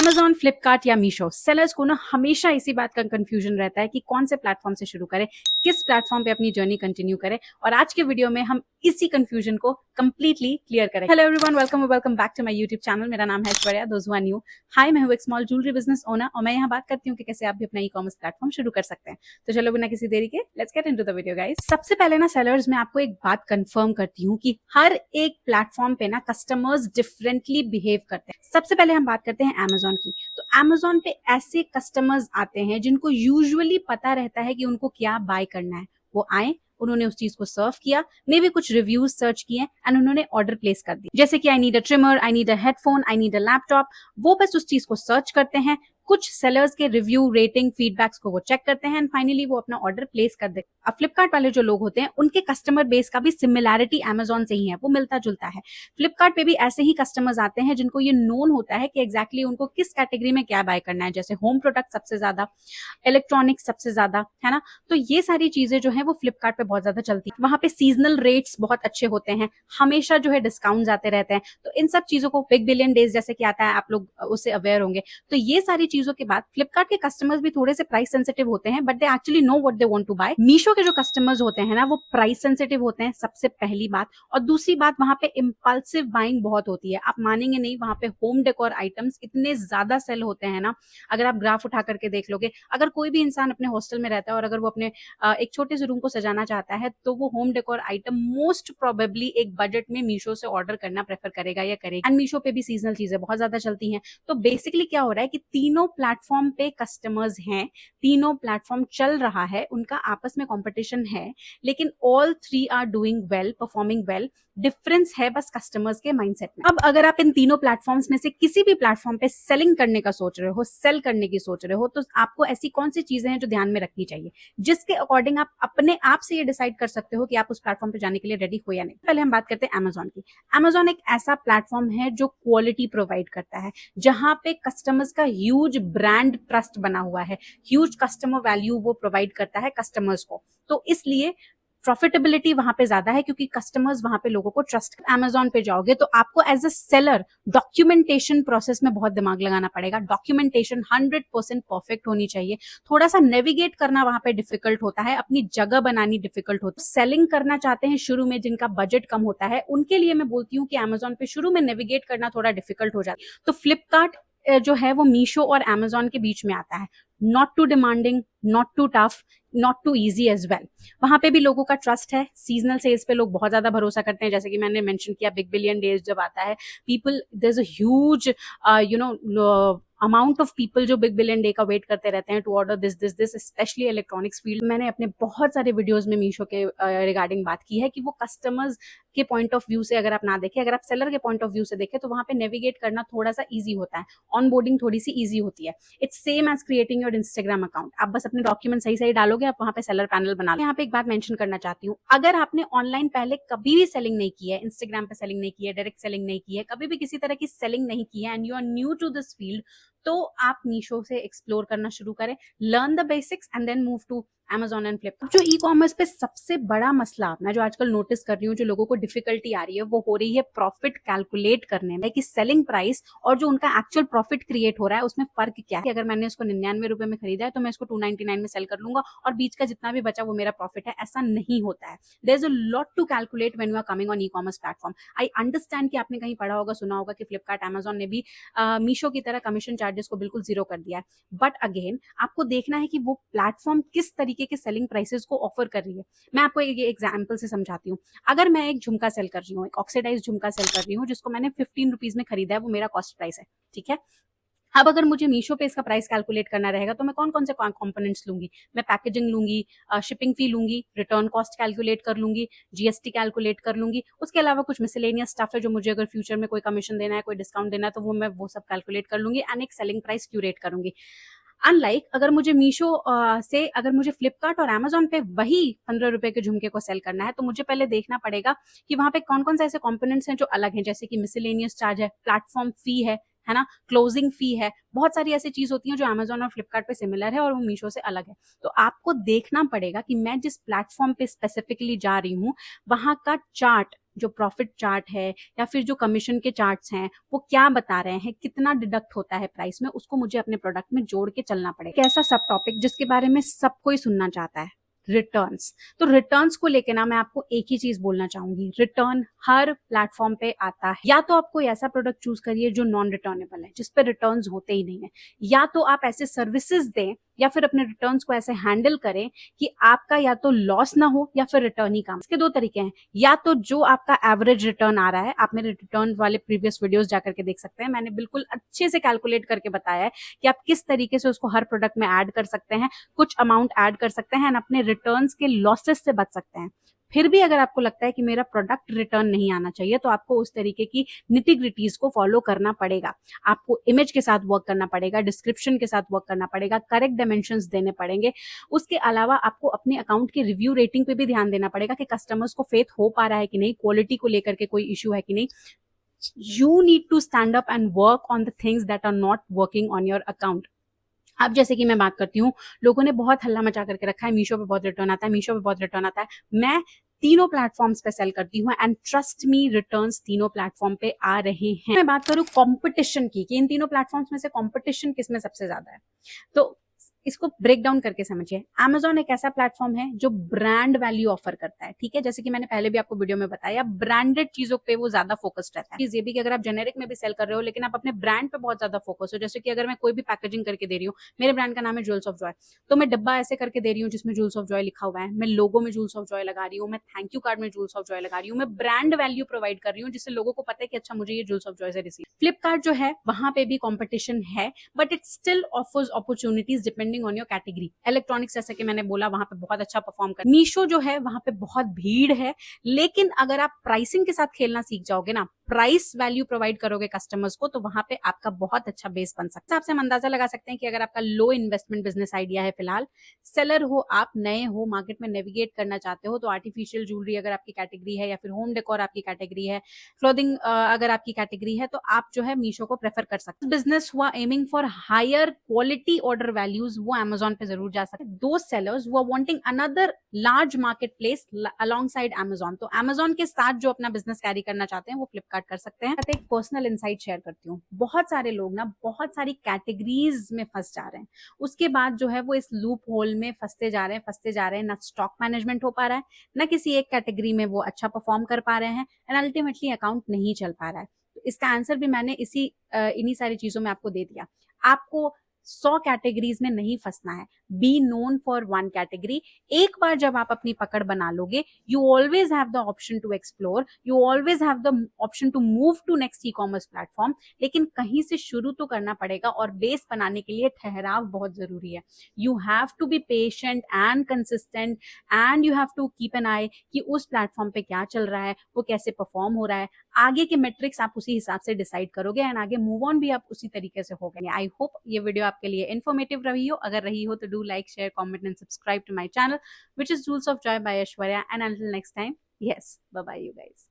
Amazon, Flipkart या Meesho, sellers को ना हमेशा इसी बात का कंफ्यूजन रहता है कि कौन से प्लेटफॉर्म से शुरू करें, किस प्लेटफॉर्म पे अपनी जर्नी कंटिन्यू करें। और आज के वीडियो में हम इसी कंफ्यूजन को कंप्लीटली क्लियर करें। Hello everyone, welcome back to my YouTube channel. मेरा नाम है Aishwarya, those who are new. Hi, मैं हूँ एक स्मॉल ज्वेलरी बिजनेस ओनर और मैं यहाँ बात करती हूँ कि कैसे आप भी अपना ई-कॉमर्स प्लेटफॉर्म शुरू कर सकते हैं। तो चलो बिना किसी देरी के let's get into the video guys. सबसे पहले ना सेलर्स, मैं आपको एक बात कंफर्म करती हूँ कि हर एक प्लेटफॉर्म पे ना कस्टमर्स डिफरेंटली बिहेव करते हैं। सबसे पहले हम बात करते हैं अमेजोन की। तो अमेजोन पे ऐसे कस्टमर्स आते हैं जिनको यूजुअली पता रहता है कि उनको क्या बाय करना है। वो आए, उन्होंने उस चीज को सर्व किया, मे भी कुछ रिव्यूज सर्च किए एंड उन्होंने ऑर्डर प्लेस कर दिया। जैसे कि I need a trimmer, I need a headphone, I need a laptop. वो बस उस चीज को सर्च करते हैं, कुछ सेलर्स के रिव्यू, रेटिंग, फीडबैक्स को वो चेक करते हैं एंड फाइनली वो अपना ऑर्डर प्लेस कर देते हैं। अब फ्लिपकार्ट वाले जो लोग होते हैं उनके कस्टमर बेस का भी सिमिलैरिटी अमेजोन से ही है, वो मिलता जुलता है। फ्लिपकार्ट पे भी ऐसे ही कस्टमर्स आते हैं जिनको ये नोन होता है कि एग्जैक्टली उनको किस कैटेगरी में क्या बाय करना है। जैसे होम प्रोडक्ट सबसे ज्यादा, इलेक्ट्रॉनिक्स सबसे ज्यादा, है ना। तो ये सारी चीजें जो है वो फ्लिपकार्ट पे बहुत ज्यादा चलती है। वहां पे सीजनल रेट्स बहुत अच्छे होते हैं, हमेशा जो है डिस्काउंट आते रहते हैं। तो इन सब चीजों को, बिग बिलियन डेज जैसे कि आता है, आप लोग उससे अवेयर होंगे। तो ये सारी चीजों के बाद फ्लिपकार्ट के कस्टमर्स भी थोड़े से प्राइस सेंसिटिव होते हैं, but they actually know what they want to buy. Meesho के जो कस्टमर्स होते हैं ना, वो प्राइस सेंसिटिव होते हैं, सबसे पहली बात। और दूसरी बात, वहां पे इम्पल्सिव बाइंग बहुत होती है। आप मानेंगे नहीं, वहां पे होम डेकोर आइटम्स इतने ज्यादा सेल होते हैं ना। अगर आप ग्राफ उठा करके देख लोगे, अगर कोई भी इंसान अपने हॉस्टल में रहता है और अगर वो अपने एक छोटे से रूम को सजाना चाहता है, तो वो home decor item most probably एक बजट में मीशो से ऑर्डर करना प्रेफर करेगा या करेगा। एंड मीशो पे भी सीजनल चीजें बहुत ज्यादा चलती हैं। तो बेसिकली क्या हो रहा है कि तीनों प्लेटफॉर्म पे कस्टमर्स हैं, तीनों प्लेटफॉर्म चल रहा है, उनका आपस में कंपटीशन है, लेकिन all three are doing well, performing well. Difference है बस कस्टमर्स के माइंडसेट में। अब अगर आप इन तीनों प्लेटफॉर्म्स में से किसी भी प्लेटफॉर्म पे सेलिंग करने का सोच रहे हो, सेल करने की सोच रहे हो, तो आपको ऐसी कौन सी चीजें हैं जो ध्यान में रखनी चाहिए, जिसके अकॉर्डिंग आप अपने आप से ये डिसाइड कर सकते हो कि आप उस प्लेटफॉर्म पे जाने के लिए रेडी हो या नहीं। पहले हम बात करते हैं अमेजोन की। अमेजोन एक ऐसा प्लेटफॉर्म है जो क्वालिटी प्रोवाइड करता है, जहां पे कस्टमर्स का ह्यूज ब्रांड ट्रस्ट बना हुआ है, ह्यूज कस्टमर वैल्यू वो प्रोवाइड करता है कस्टमर्स को। तो इसलिए प्रॉफिटेबिलिटी वहां पे ज्यादा है, क्योंकि कस्टमर्स वहां पे लोगों को ट्रस्ट। अमेजोन पे जाओगे तो आपको as a seller documentation process में बहुत दिमाग लगाना पड़ेगा। डॉक्यूमेंटेशन 100% परफेक्ट होनी चाहिए। थोड़ा सा नेविगेट करना वहां पे डिफिकल्ट होता है, अपनी जगह बनानी डिफिकल्ट होती है। सेलिंग करना चाहते हैं शुरू में, जिनका बजट कम होता है, उनके लिए मैं बोलती हूँ कि अमेजोन पे शुरू में नेविगेट करना थोड़ा डिफिकल्ट हो जाता है। तो फ्लिपकार्ट जो है वो मीशो और अमेजोन के बीच में आता है। Not too demanding, not too tough, not too easy as well. वहां पे भी लोगों का ट्रस्ट है। सीजनल सेल्स पे लोग बहुत ज्यादा भरोसा करते हैं। जैसे कि मैंने मेंशन किया, बिग बिलियन डेज जब आता है, people, there is a huge amount of people जो बिग बिलियन डे का वेट करते रहते हैं to order this, specially electronics field. मैंने अपने बहुत सारे वीडियोस में मीशो के रिगार्डिंग बात की है कि वो कस्टमर्स के पॉइंट ऑफ व्यू से अगर आप ना देखें, अगर आप सेलर के पॉइंट ऑफ व्यू से देखें, तो वहां पे नेविगेट करना थोड़ा सा ईजी होता है, ऑनबोर्डिंग थोड़ी सी ईजी होती है। It's same as creating your Instagram account. आप बस अपने डॉक्यूमेंट सही सही डालोगे, आप वहां पे सेलर पैनल बना लो। यहाँ पे एक बात मेंशन करना चाहती हूँ, अगर आपने ऑनलाइन पहले कभी भी सेलिंग नहीं की है, इंस्टाग्राम पे सेलिंग नहीं की है, डायरेक्ट सेलिंग नहीं की है, कभी भी किसी तरह की सेलिंग नहीं की है and you are new to this field, तो आप मीशो से एक्सप्लोर करना शुरू करें, learn the basics and then move to Amazon and Flipkart. जो ई कॉमर्स पे सबसे बड़ा मसला मैं जो आजकल नोटिस कर रही हूँ, जो लोगों को डिफिकल्टी आ रही है, वो हो रही है प्रॉफिट कैलकुलेट करने में, कि सेलिंग प्राइस और जो उनका एक्चुअल प्रॉफिट क्रिएट हो रहा है उसमें फर्क क्या है। अगर मैंने इसको 99 रुपए में खरीदा है तो मैं इसको 299 में सेल कर लूंगा और बीच का जितना भी बचा वो मेरा प्रॉफिट है। ऐसा नहीं होता है। There is a lot to calculate when you are coming on e commerce platform. I understand कि आपने कहीं पढ़ा होगा, सुना होगा कि फ्लिपकार्ट, अमेजोन ने भी मीशो की तरह कमीशन चार्जेस को बिल्कुल जीरो कर दिया है। बट अगेन आपको देखना है कि वो प्लेटफॉर्म किस तरीके के सेलिंग प्राइसेस को ऑफर कर रही है। मैं आपको एक एग्जांपल से समझाती हूँ। अगर मैं एक झुमका सेल कर रही हूँ, एक ऑक्सीडाइज झुमका सेल कर रही हूँ, जिसको मैंने 15 रुपीज में खरीदा है, वो मेरा कॉस्ट प्राइस है, ठीक है। अब अगर मुझे मीशो पे इसका प्राइस कैलकुलेट करना रहेगा, तो मैं कौन कौन से कंपोनेंट्स लूंगी। मैं पैकेजिंग लूंगी, शिपिंग फी लूंगी, रिटर्न कॉस्ट कैलकुलेट कर लूंगी, जीएसटी कैलकुलेट कर लूंगी। उसके अलावा कुछ मिसलेनियस स्टफ है जो मुझे अगर फ्यूचर में कोई कमीशन देना है, कोई डिस्काउंट देना है, तो मैं वो सब कैलकुलेट कर लूंगी एंड एक सेलिंग प्राइस क्यूरेट करूंगी। अनलाइक अगर मुझे मीशो से, अगर मुझे फ्लिपकार्ट और अमेजोन पे वही 15 रुपए के झुमके को सेल करना है, तो मुझे पहले देखना पड़ेगा कि वहां पे कौन कौन से ऐसे कंपोनेंट्स हैं जो अलग हैं, जैसे कि मिसलेनियस चार्ज है, प्लेटफॉर्म फी है है ना, क्लोजिंग फी है, बहुत सारी ऐसी चीज होती है जो अमेजोन और फ्लिपकार्ट पे सिमिलर है और वो मीशो से अलग है। तो आपको देखना पड़ेगा कि मैं जिस प्लेटफॉर्म पे स्पेसिफिकली जा रही हूँ वहां का चार्ट, जो प्रॉफिट चार्ट है या फिर जो कमीशन के चार्ट्स हैं, वो क्या बता रहे हैं, कितना डिडक्ट होता है प्राइस में, उसको मुझे अपने प्रोडक्ट में जोड़ के चलना पड़ेगा। कैसा सब टॉपिक जिसके बारे में सब कोई सुनना चाहता है, रिटर्न्स। तो रिटर्न्स को लेके ना मैं आपको एक ही चीज बोलना चाहूंगी, रिटर्न हर प्लेटफॉर्म पे आता है। या तो आप कोई ऐसा प्रोडक्ट चूज करिए जो नॉन रिटर्नेबल है, जिस पे रिटर्न्स होते ही नहीं है, या तो आप ऐसे सर्विसेज दें या फिर अपने रिटर्न्स को ऐसे हैंडल करें कि आपका या तो लॉस ना हो या फिर रिटर्न ही काम। इसके दो तरीके हैं, या तो जो आपका एवरेज रिटर्न आ रहा है, आप मेरे रिटर्न वाले प्रीवियस वीडियोस जाकर के देख सकते हैं, मैंने बिल्कुल अच्छे से कैलकुलेट करके बताया है कि आप किस तरीके से उसको हर प्रोडक्ट में ऐड कर सकते हैं, कुछ अमाउंट ऐड कर सकते हैं, अपने रिटर्न्स के लॉसेस से बच सकते हैं। फिर भी अगर आपको लगता है कि मेरा प्रोडक्ट रिटर्न नहीं आना चाहिए, तो आपको उस तरीके की निटी-ग्रिटीज को फॉलो करना पड़ेगा। आपको इमेज के साथ वर्क करना पड़ेगा, डिस्क्रिप्शन के साथ वर्क करना पड़ेगा, करेक्ट डायमेंशंस देने पड़ेंगे। उसके अलावा आपको अपने अकाउंट की रिव्यू रेटिंग पे भी ध्यान देना पड़ेगा कि कस्टमर्स को फेथ हो पा रहा है कि नहीं, क्वालिटी को लेकर के कोई इश्यू है कि नहीं। You need to stand up and work on the things that are not working on your account. अब जैसे कि मैं बात करती हूँ, लोगों ने बहुत हल्ला मचा करके रखा है, मीशो पे बहुत रिटर्न आता है, मीशो पे बहुत रिटर्न आता है। मैं तीनों प्लेटफॉर्म्स पे सेल करती हूँ एंड ट्रस्ट मी, रिटर्न्स तीनों प्लेटफॉर्म पे आ रहे हैं। मैं बात करूँ कंपटीशन की कि इन तीनों प्लेटफॉर्म्स में से कंपटीशन किस में सबसे ज्यादा है, तो इसको ब्रेक डाउन करके समझिए। Amazon एक ऐसा प्लेटफॉर्म है जो ब्रांड वैल्यू ऑफर करता है, ठीक है, जैसे कि मैंने पहले भी आपको वीडियो में बताया, ब्रांडेड चीजों पे वो ज्यादा फोकस्ड रहता है। ये भी कि अगर आप जेनेरिक में भी सेल कर रहे हो लेकिन आप अपने ब्रांड पे बहुत ज्यादा फोकस हो, जैसे कि अगर मैं कोई भी पैकेजिंग करके दे रही हूँ, मेरे ब्रांड का नाम है ज्वेल्स ऑफ जॉय, तो मैं डब्बा ऐसे करके दे रही हूँ जिसमें ज्वेल्स ऑफ जॉय लिखा हुआ है, मैं लोगो में ज्वेल्स ऑफ जॉय लगा रही हूँ, मैं थैंक यू कार्ड में ज्वेल्स ऑफ जॉय लगा रही हूँ, मैं ब्रांड वैल्यू प्रोवाइड कर रही हूँ जिससे लोगों को पता है कि अच्छा मुझे ये ज्वेल्स ऑफ जॉय से रिसीव। फ्लिपकार्ट जो है वहां पे भी कॉम्पिटिशन है, but it still offers opportunities depending on your category. Electronics जैसे कि मैंने बोला वहां पे बहुत अच्छा परफॉर्म कर। मीशो जो है वहां पे बहुत भीड़ है, लेकिन अगर आप प्राइसिंग के साथ खेलना सीख जाओगे ना, प्राइस वैल्यू प्रोवाइड करोगे कस्टमर्स को, तो वहां पे आपका बहुत अच्छा बेस बन सकता है। आपसे हम अंदाजा लगा सकते हैं कि अगर आपका लो इन्वेस्टमेंट बिजनेस आइडिया है, फिलहाल सेलर हो आप, नए हो, मार्केट में नेविगेट करना चाहते हो, तो आर्टिफिशियल ज्वेलरी अगर आपकी कैटेगरी है, या फिर होम डेकोर आपकी कैटेगरी है, क्लोथिंग अगर आपकी कैटेगरी है, तो आप जो है मीशो को प्रेफर कर सकते हैं। बिजनेस हुआ aiming for higher quality order values, वो अमेजोन पे जरूर जा सकते हैं। दो sellers who are wanting another large market place alongside Amazon, तो अमेजोन के साथ जो अपना बिजनेस कैरी करना चाहते हैं वो फ्लिपकार्ट कर सकते हैं। एक पर्सनल इनसाइट शेयर करती हूँ, बहुत सारे लोग ना बहुत सारी कैटेगरीज में फंस जा रहे हैं, उसके बाद जो है वो इस लूप होल में फंसते जा रहे हैं, ना स्टॉक मैनेजमेंट हो पा रहा है, ना किसी एक कैटेगरी में वो अच्छा परफॉर्म कर पा रहे हैं, एंड अल्टीमेटली अकाउंट नहीं चल पा रहा है। तो इसका आंसर भी मैंने इन्हीं सारी चीजों में आपको दे दिया। आपको 100 कैटेगरीज में नहीं फंसना है, be known for one category. एक बार जब आप अपनी पकड़ बना लोगे, you always have the option to explore, you always have the option to move to next e commerce platform. लेकिन कहीं से शुरू तो करना पड़ेगा, और बेस बनाने के लिए ठहराव बहुत जरूरी है। You have to be patient and consistent, and you have to keep an eye कि उस प्लेटफॉर्म पे क्या चल रहा है, वो कैसे परफॉर्म हो रहा है। आगे के मेट्रिक्स आप उसी हिसाब से डिसाइड करोगे, एंड आगे मूव ऑन भी आप उसी तरीके से हो गए। आई होप ये वीडियो आपके लिए इन्फॉर्मेटिव रही हो। अगर रही हो तो do like, share, comment and subscribe to my channel, which is Jewels of Joy by Aishwarya. And until next time, yes, bye bye you guys.